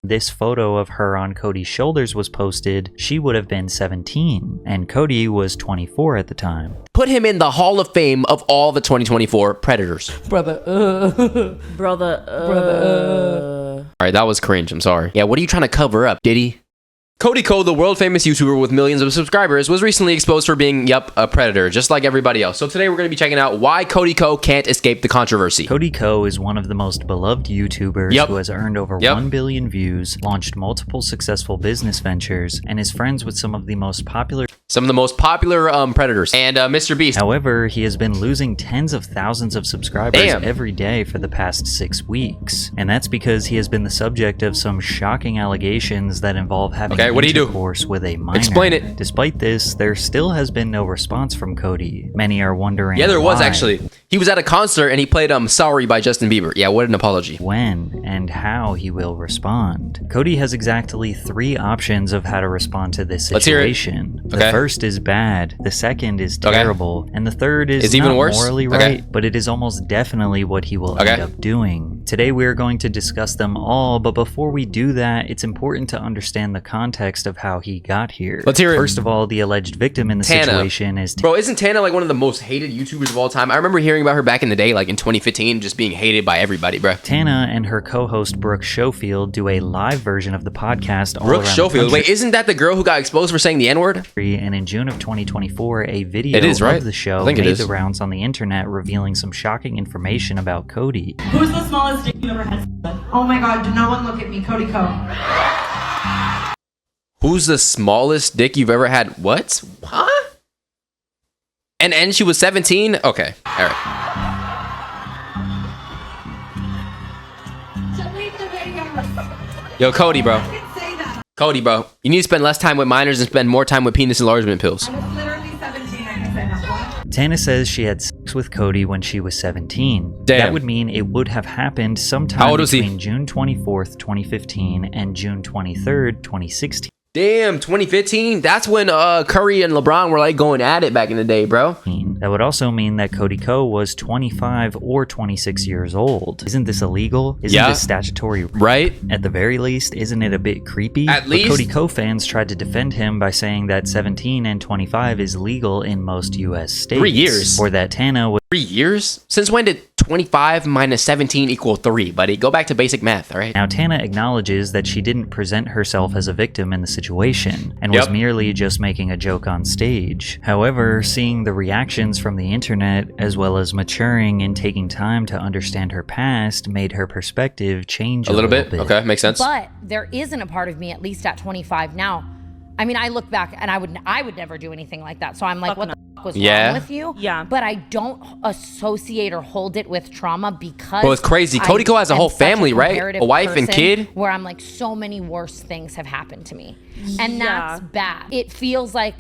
this photo of her on Cody's shoulders was posted, she would have been 17, and Cody was 24 at the time. Put him in the Hall of Fame of all the 2024 Predators. Brother, All right, that was cringe. I'm sorry. Yeah, what are you trying to cover up, Diddy? Cody Co, the world-famous YouTuber with millions of subscribers, was recently exposed for being, yep, a predator, just like everybody else. So today we're going to be checking out why Cody Co can't escape the controversy. Cody Co is one of the most beloved YouTubers who has earned over 1 billion views, launched multiple successful business ventures, and is friends with some of the most popular predators and Mr. Beast. However, he has been losing tens of thousands of subscribers every day for the past 6 weeks. And that's because he has been the subject of some shocking allegations that involve having intercourse with a minor. Explain it. Despite this, there still has been no response from Cody. Many are wondering there why, was actually. He was at a concert and he played Sorry by Justin Bieber. Yeah, what an apology. when, and how he will respond. Cody has exactly 3 options of how to respond to this situation. The first is bad, the second is terrible, and the third is even not worse? morally right, but it is almost definitely what he will end up doing. Today we are going to discuss them all, but before we do that, it's important to understand the context of how he got here. Let's hear it. First of all, the alleged victim in the situation is Bro, isn't Tana like one of the most hated YouTubers of all time? I remember hearing about her back in the day, like in 2015, just being hated by everybody, bro. Tana and her co-host Brooke Schofield do a live version of the podcast all Brooke around Schofield? the country. Wait, isn't that the girl who got exposed for saying the N-word? And in June of 2024, a video right? of the show I think made the rounds on the internet, revealing some shocking information about Cody. Who's the smallest dick you ever had? Oh my god, do no one look at me, Cody Co. Who's the smallest dick you've ever had? What? Huh? And she was 17? Okay, all right. Yo, Cody, bro. Cody, bro. You need to spend less time with minors and spend more time with penis enlargement pills. I was literally 17 and I said Tana says she had sex with Cody when she was 17. That would mean it would have happened sometime between June 24th, 2015 and June 23rd, 2016. Damn, 2015? That's when Curry and LeBron were like going at it back in the day, bro. That would also mean that Cody Co was 25 or 26 years old. Isn't this illegal? Isn't this statutory right? At the very least, isn't it a bit creepy? At least. Cody Co fans tried to defend him by saying that 17 and 25 is legal in most US states. 3 years. Or that Tana was 3 years? Since when did 25 minus 17 equal 3, buddy? Go back to basic math, all right? Now, Tana acknowledges that she didn't present herself as a victim in the situation and was merely just making a joke on stage. However, seeing the reactions from the internet, as well as maturing and taking time to understand her past, made her perspective change a little bit. Okay, makes sense. But there isn't a part of me, at least at 25 now. I mean, I look back and I would never do anything like that. So I'm like, what the fuck was wrong with you? Yeah. But I don't associate or hold it with trauma because Well, it's crazy. Cody Co has a whole family, right? A wife and kid. Where I'm like, so many worse things have happened to me. And that's bad. It feels like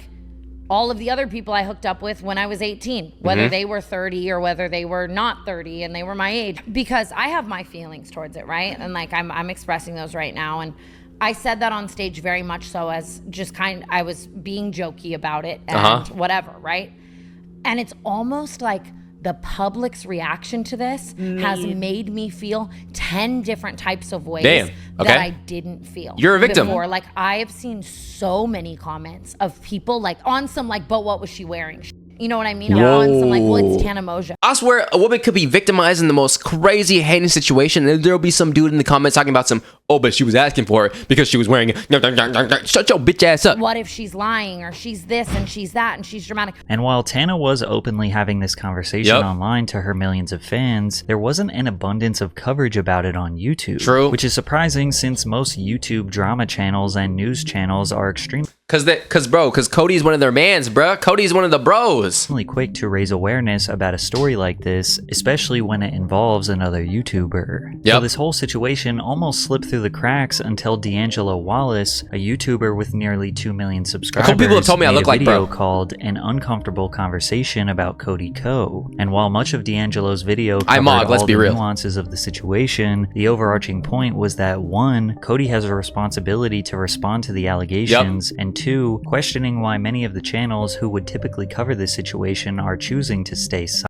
all of the other people I hooked up with when I was 18, whether they were 30 or whether they were not 30 and they were my age, because I have my feelings towards it, right? And like I'm expressing those right now. And I said that on stage very much so as just I was being jokey about it and whatever, right? And it's almost like the public's reaction to this has made me feel 10 different types of ways that I didn't feel. You're a victim. Before. Like, I have seen so many comments of people like on some like, but what was she wearing? You know what I mean? On some like, well, it's Tana Mongeau. I swear a woman could be victimized in the most crazy, heinous situation, and there'll be some dude in the comments talking about but she was asking for it because she was wearing it. Shut your bitch ass up. What if she's lying, or she's this and she's that and she's dramatic? And while Tana was openly having this conversation online to her millions of fans, there wasn't an abundance of coverage about it on YouTube. True. Which is surprising since most YouTube drama channels and news channels are extremely Cause Cody's one of their mans, bro. Cody's one of the bros. really quick to raise awareness about a story like this, especially when it involves another YouTuber. So this whole situation almost slipped through the cracks until D'Angelo Wallace, a YouTuber with nearly 2 million subscribers, a couple people have told me I look like video bro. called An Uncomfortable Conversation about Cody Co. And while much of D'Angelo's video covered let's all be the real. nuances of the situation, the overarching point was that 1, Cody has a responsibility to respond to the allegations, and 2, questioning why many of the channels who would typically cover this situation are choosing to stay silent.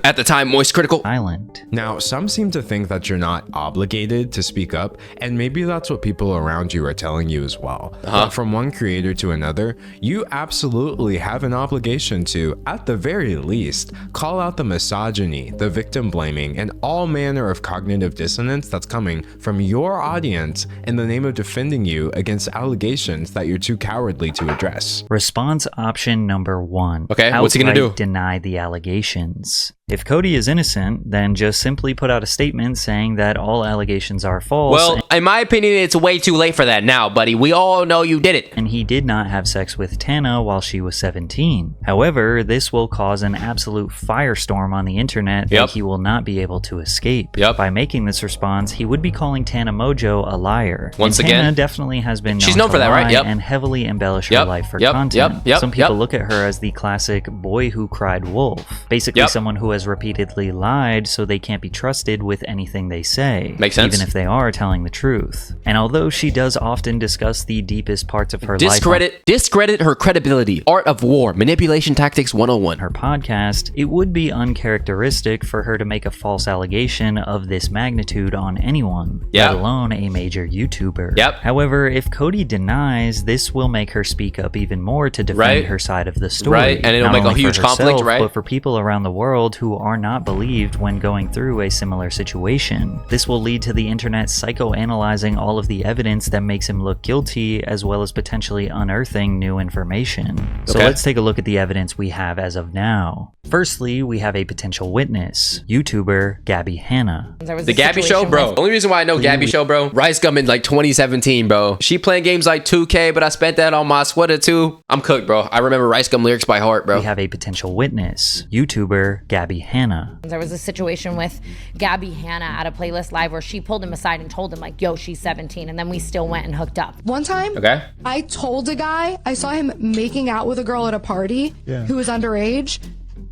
At the time, Moist Critical. Island. Now, some seem to think that you're not obligated to speak up, and maybe that's what people around you are telling you as well. But from one creator to another, you absolutely have an obligation to, at the very least, call out the misogyny, the victim blaming, and all manner of cognitive dissonance that's coming from your audience in the name of defending you against allegations that you're too cowardly to address. Response option number 1. Okay, what's he gonna do? Deny the allegations. If Cody is innocent, then just simply put out a statement saying that all allegations are false. Well, in my opinion, it's way too late for that now, buddy. We all know you did it. And he did not have sex with Tana while she was 17. However, this will cause an absolute firestorm on the internet that he will not be able to escape. By making this response, he would be calling Tana Mongeau a liar. Once and again, Tana definitely has been she's known for that, right? And heavily embellish her life for content. Some people look at her as the classic boy who cried wolf. Basically someone who has repeatedly lied, so they can't be trusted with anything they say. Makes sense. Even if they are telling the truth. And although she does often discuss the deepest parts of her discredit her credibility. Art of War, Manipulation Tactics 101. Her podcast, it would be uncharacteristic for her to make a false allegation of this magnitude on anyone, let alone a major YouTuber. However, if Cody denies, this will make her speak up even more to defend her side of the story. And it'll make a huge conflict, but for people around the world who are not believed when going through a similar situation. This will lead to the internet psychoanalyzing all of the evidence that makes him look guilty, as well as potentially unearthing new information. So let's take a look at the evidence we have as of now. Firstly, we have a potential witness, YouTuber Gabby Hanna. The Gabby Show, bro. Only reason why I know Gabby Show, bro, Rice Gum in like 2017, bro. She playing games like 2K, but I spent that on my sweater too. I'm cooked, bro. I remember Rice Gum lyrics by heart, bro. We have a potential witness, YouTuber Gabby Hanna. There was a situation with Gabby Hanna at a Playlist Live where she pulled him aside and told him like, yo, she's 17, and then we still went and hooked up. One time, I told a guy, I saw him making out with a girl at a party who was underage,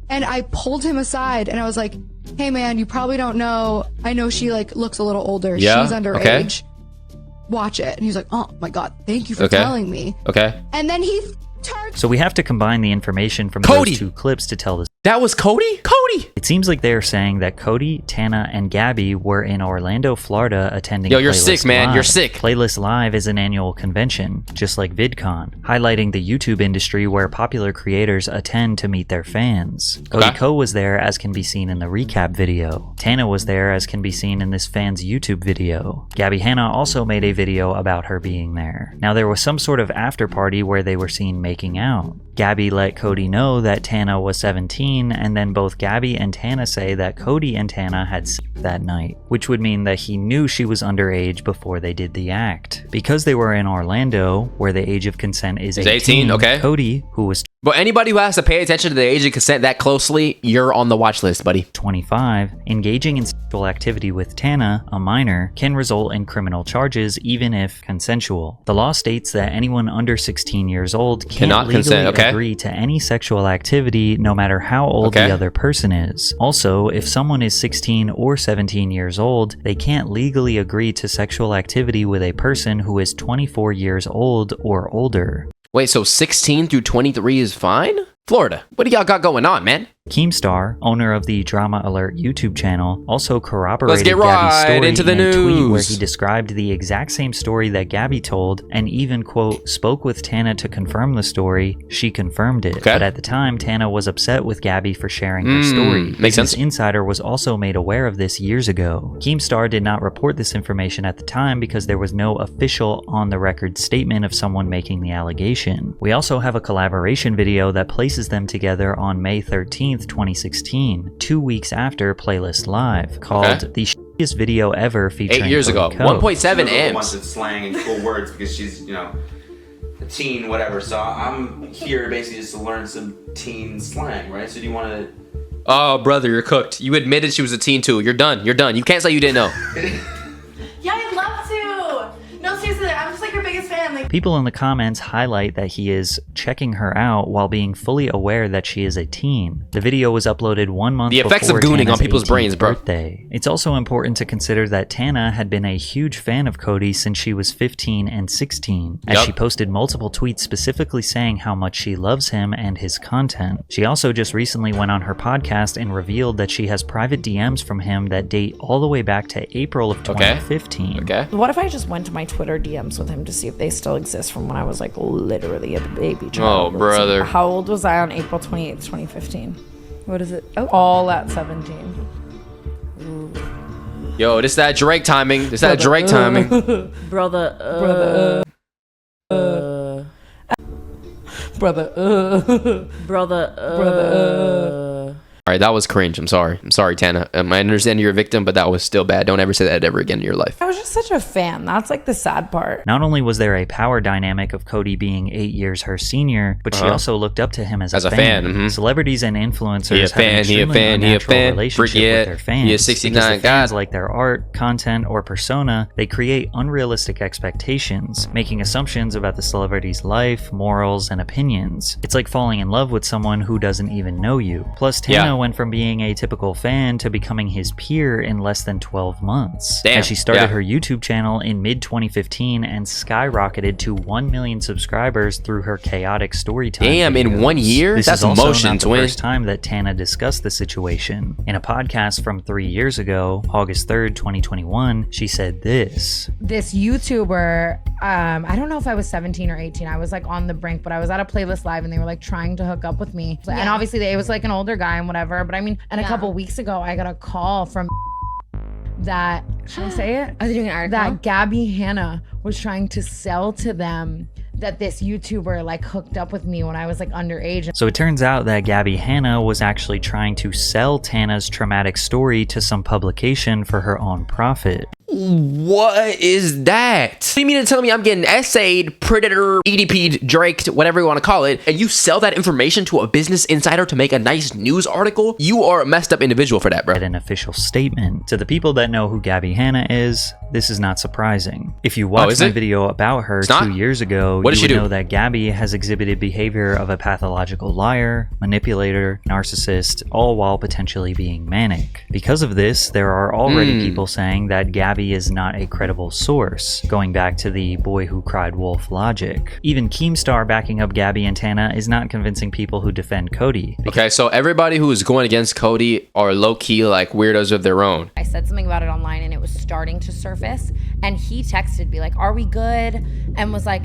and I pulled him aside and I was like, hey man, you probably don't know, I know she like looks a little older, she's underage, watch it. And he was like, oh my god, thank you for telling me. And then he so we have to combine the information from those two clips to tell this. That was Cody? Cody! It seems like they are saying that Cody, Tana, and Gabby were in Orlando, Florida attending Yo, you're Playlist sick, man. Live. You're sick. Playlist Live is an annual convention, just like VidCon, highlighting the YouTube industry where popular creators attend to meet their fans. Cody Co was there, as can be seen in the recap video. Tana was there, as can be seen in this fan's YouTube video. Gabby Hanna also made a video about her being there. Now, there was some sort of after party where they were seen making out. Gabby let Cody know that Tana was 17, and then both Gabby and Tana say that Cody and Tana had sex that night, which would mean that he knew she was underage before they did the act. Because they were in Orlando, where the age of consent is 18, Cody, who was But anybody who has to pay attention to the age of consent that closely, you're on the watch list, buddy. 25, engaging in sexual activity with Tana, a minor, can result in criminal charges even if consensual. The law states that anyone under 16 years old cannot legally agree to any sexual activity no matter how old the other person is. Also, if someone is 16 or 17 years old, they can't legally agree to sexual activity with a person who is 24 years old or older. Wait, so 16 through 23 is fine? Florida, what do y'all got going on, man? Keemstar, owner of the Drama Alert YouTube channel, also corroborated Gabby's story into the news. A tweet where he described the exact same story that Gabby told, and even, quote, spoke with Tana to confirm the story. She confirmed it. But at the time, Tana was upset with Gabby for sharing her story. Makes sense. This insider was also made aware of this years ago. Keemstar did not report this information at the time because there was no official on-the-record statement of someone making the allegation. We also have a collaboration video that places them together on May 13th, 2016, 2 weeks after Playlist Live, called The Shittiest Video Ever, featuring 8 years ago. 1.7 M's. Wants of slang and cool words because she's, you know, a teen, whatever. So I'm here basically just to learn some teen slang, right? So do you want to... Oh, brother, you're cooked. You admitted she was a teen too. You're done. You're done. You can't say you didn't know. Yeah, I'd love to. No, seriously, I'm just like her biggest fan. Like, people in the comments highlight that he is checking her out while being fully aware that she is a teen. The video was uploaded 1 month before The effects of gooning on Tana's people's 18th brains, bro. birthday. It's also important to consider that Tana had been a huge fan of Cody since she was 15 and 16, as she posted multiple tweets specifically saying how much she loves him and his content. She also just recently went on her podcast and revealed that she has private DMs from him that date all the way back to April of 2015. Okay. What if I just went to my Twitter DMs with him to see if they still exist from when I was like literally a baby child? Oh, brother. How old was I on April 28th, 2015? What is it? Oh, all at 17. Yo, this that Drake timing. This that Drake timing. Brother. All right, that was cringe. I'm sorry. I'm sorry, Tana. I understand you're a victim, but that was still bad. Don't ever say that ever again in your life. I was just such a fan. That's like the sad part. Not only was there a power dynamic of Cody being 8 years her senior, but she also looked up to him as a fan. Celebrities and influencers have an extremely unnatural relationship with their fans. He is 69. Because the fans like their art, content, or persona, they create unrealistic expectations, making assumptions about the celebrity's life, morals, and opinions. It's like falling in love with someone who doesn't even know you. Plus, Tana went from being a typical fan to becoming his peer in less than 12 months. As she started her YouTube channel in mid-2015 and skyrocketed to 1 million subscribers through her chaotic storytelling videos. In 1 year? This That's is also motion, not the twin. first time that Tana discussed the situation. In a podcast from 3 years ago, August 3rd, 2021, she said this. This YouTuber, I don't know if I was 17 or 18. I was like on the brink, but I was at a playlist live and they were like trying to hook up with me. And obviously it was like an older guy and whatever. But I mean, and a couple weeks ago, I got a call from that, should I say it? Are they doing an article? That Gabby Hanna was trying to sell to them that this YouTuber like hooked up with me when I was like underage. So it turns out that Gabby Hanna was actually trying to sell Tana's traumatic story to some publication for her own profit. What is that? What do you mean to tell me I'm getting essayed, predator, EDP'd, Draked, whatever you want to call it, and you sell that information to a business insider to make a nice news article? You are a messed up individual for that, bro. An official statement. To the people that know who Gabby Hanna is, this is not surprising. If you watched my video about her 2 years ago, you would know that Gabby has exhibited behavior of a pathological liar, manipulator, narcissist, all while potentially being manic. Because of this, there are already people saying that Gabby is not a credible source, going back to the boy who cried wolf logic. Even Keemstar backing up Gabby and Tana is not convincing people who defend Cody. Okay, so everybody who is going against Cody are low-key like weirdos of their own. I said something about it online and it was starting to surface, and he texted me like, are we good? And was like,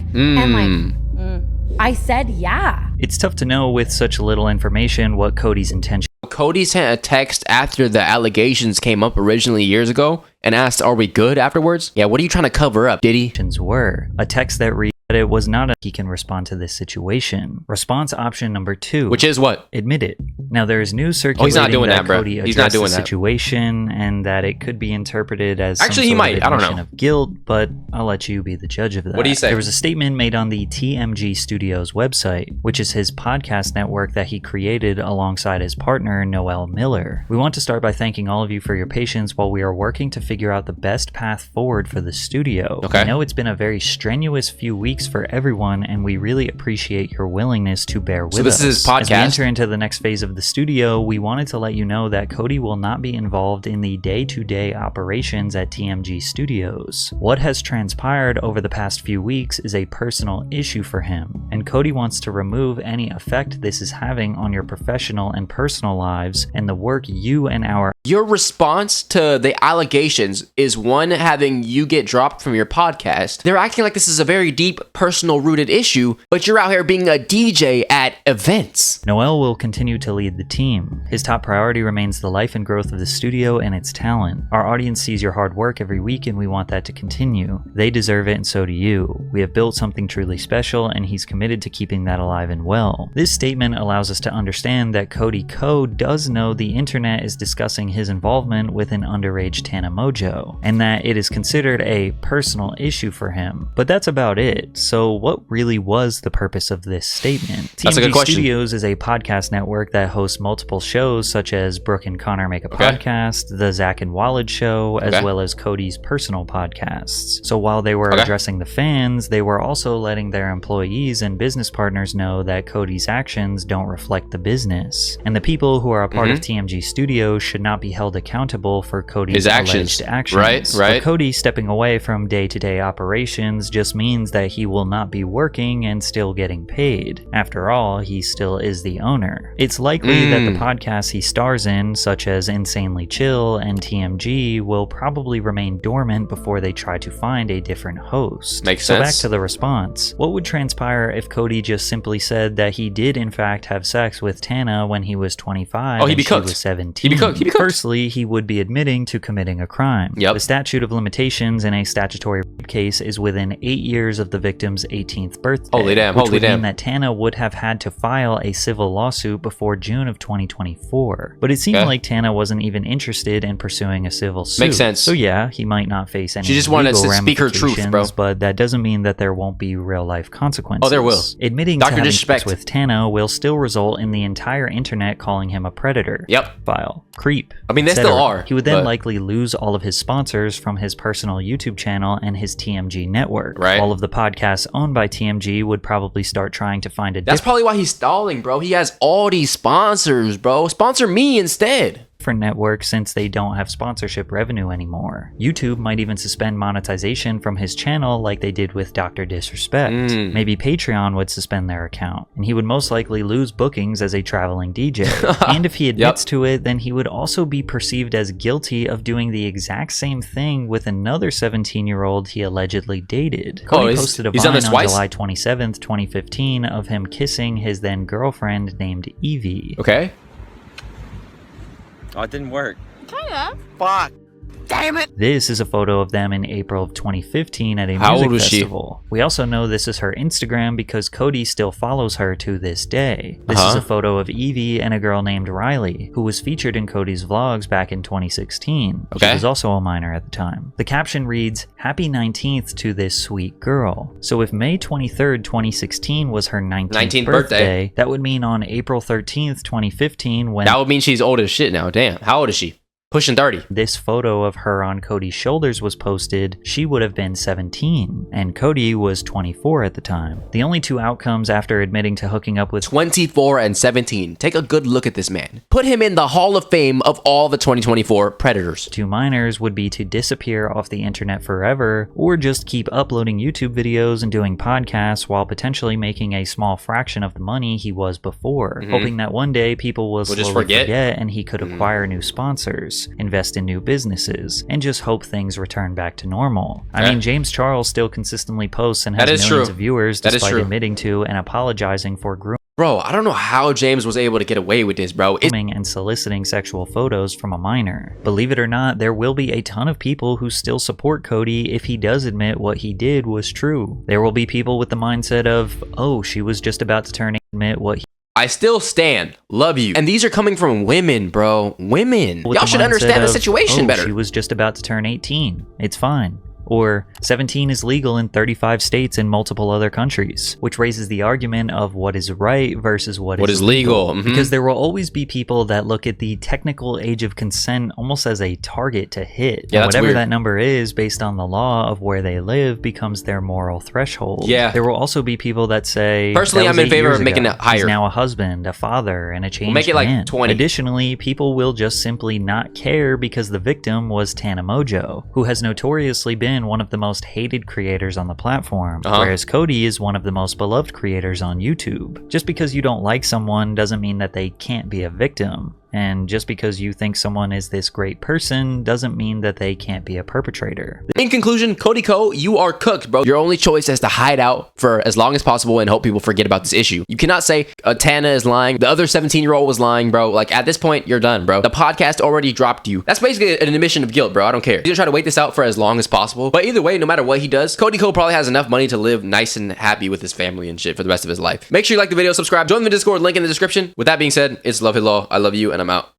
I said yeah. It's tough to know with such little information what Cody's intention. Cody sent a text after the allegations came up originally years ago and asked, are we good afterwards? Yeah, what are you trying to cover up, Diddy? Were a text that read that it was not a he can respond to this situation. Response option number 2, which is what? Admit it. Now there is news circulating he's not doing that that, bro. Cody He's not addressed doing the that situation and that it could be interpreted as actually some he sort might. of I don't admission know. of guilt, but I'll let you be the judge of that. What do you say? There was a statement made on the TMG Studios website, which is his podcast network that he created alongside his partner Noel Miller. We want to start by thanking all of you for your patience while we are working to figure out the best path forward for the studio. Okay. I know it's been a very strenuous few weeks for everyone, and we really appreciate your willingness to bear with us. So this is his podcast? As we enter into the next phase of the studio, we wanted to let you know that Cody will not be involved in the day-to-day operations at TMG Studios. What has transpired over the past few weeks is a personal issue for him, and Cody wants to remove any effect this is having on your professional and personal lives and the work you and our... Your response to the allegations is one, having you get dropped from your podcast. They're acting like this is a very deep, personal rooted issue, but you're out here being a DJ at events. Noel will continue to lead the team. His top priority remains the life and growth of the studio and its talent. Our audience sees your hard work every week and we want that to continue. They deserve it and so do you. We have built something truly special and he's committed to keeping that alive and well. This statement allows us to understand that Cody Co does know the internet is discussing his involvement with an underage Tana Mongeau, and that it is considered a personal issue for him. But that's about it. So what really was the purpose of this statement? That's a good TMG question. Studios is a podcast network that hosts multiple shows such as Brooke and Connor Make a Podcast, The Zach and Wallace Show, as well as Cody's personal podcasts. So while they were addressing the fans, they were also letting their employees and business partners know that Cody's actions don't reflect the business. And the people who are a part of TMG Studios should not be held accountable for Cody's alleged actions. But Cody stepping away from day-to-day operations just means that he will not be working and still getting paid. After all, he still is the owner. It's likely that the podcasts he stars in, such as Insanely Chill and TMG, will probably remain dormant before they try to find a different host. Makes sense. So back to the response. What would transpire if Cody just simply said that he did in fact have sex with Tana when he was 25 and she was 17? He'd be cooked. Firstly, he would be admitting to committing a crime. The statute of limitations in a statutory rape case is within 8 years of the victim's 18th birthday. Holy damn, which would mean that Tana would have had to file a civil lawsuit before June of 2024. But it seemed like Tana wasn't even interested in pursuing a civil suit. Makes sense. So yeah, he might not face any She just wanted legal to speak her truth, bro. ramifications, but that doesn't mean that there won't be real life consequences. Oh, there will. Admitting to having sex with Tana will still result in the entire internet calling him a predator. File. Creep. I mean, they still are. He would then likely lose all of his sponsors from his personal YouTube channel and his TMG network. All of the podcasts owned by TMG would probably start trying to find a That's probably why he's stalling, bro. He has all these sponsors, bro. Sponsor me instead. different network since they don't have sponsorship revenue anymore. YouTube might even suspend monetization from his channel like they did with Dr. Disrespect. Maybe Patreon would suspend their account, and he would most likely lose bookings as a traveling DJ. And if he admits to it, then he would also be perceived as guilty of doing the exact same thing with another 17-year-old he allegedly dated. Cody posted a Vine on July 27th, 2015 of him kissing his then girlfriend named Evie. Okay. Oh, it didn't work. Kinda. Fuck. Damn it. This is a photo of them in April of 2015 at a music festival. We also know this is her Instagram because Cody still follows her to this day. This is a photo of Evie and a girl named Riley, who was featured in Cody's vlogs back in 2016. She was also a minor at the time. The caption reads, "Happy 19th to this sweet girl." So if May 23rd, 2016 was her 19th birthday, that would mean on April 13th, 2015 when... That would mean she's old as shit now. Damn. How old is she? Pushing 30. This photo of her on Cody's shoulders was posted, she would have been 17, and Cody was 24 at the time. The only two outcomes after admitting to hooking up with 24 and 17. Take a good look at this man. Put him in the Hall of Fame of all the 2024 predators. Two minors would be to disappear off the internet forever, or just keep uploading YouTube videos and doing podcasts while potentially making a small fraction of the money he was before, hoping that one day people will slowly forget and he could acquire new sponsors, invest in new businesses, and just hope things return back to normal. I mean, James Charles still consistently posts and has millions of viewers despite admitting to and apologizing for grooming. Bro, I don't know how James was able to get away with this, bro. And soliciting sexual photos from a minor. Believe it or not, there will be a ton of people who still support Cody if he does admit what he did was true. There will be people with the mindset of, oh, she was just about to turn 8, admit what he... I still stand. Love you. And these are coming from women, bro. Women. Y'all should understand the situation better. She was just about to turn 18. It's fine. Or 17 is legal in 35 states and multiple other countries, which raises the argument of what is right versus what is legal. Because there will always be people that look at the technical age of consent almost as a target to hit. Yeah, that's whatever weird. that number is based on the law of where they live becomes their moral threshold. Yeah. There will also be people that say, personally, I'm in favor of making it higher. He's now a husband, a father, and a changed We'll make it like man. 20. Additionally, people will just simply not care because the victim was Tana Mongeau, who has notoriously been one of the most hated creators on the platform, whereas Cody is one of the most beloved creators on YouTube. Just because you don't like someone doesn't mean that they can't be a victim. And just because you think someone is this great person doesn't mean that they can't be a perpetrator. In conclusion, Cody Co, you are cooked, bro. Your only choice is to hide out for as long as possible and hope people forget about this issue. You cannot say Tana is lying, the other 17-year-old was lying, bro. Like, at this point, you're done, bro. The podcast already dropped you. That's basically an admission of guilt, bro. I don't care. He's gonna try to wait this out for as long as possible. But either way, no matter what he does, Cody Co probably has enough money to live nice and happy with his family and shit for the rest of his life. Make sure you like the video, subscribe, join the Discord, link in the description. With that being said, it's Love Hello. I love you, and I'm out.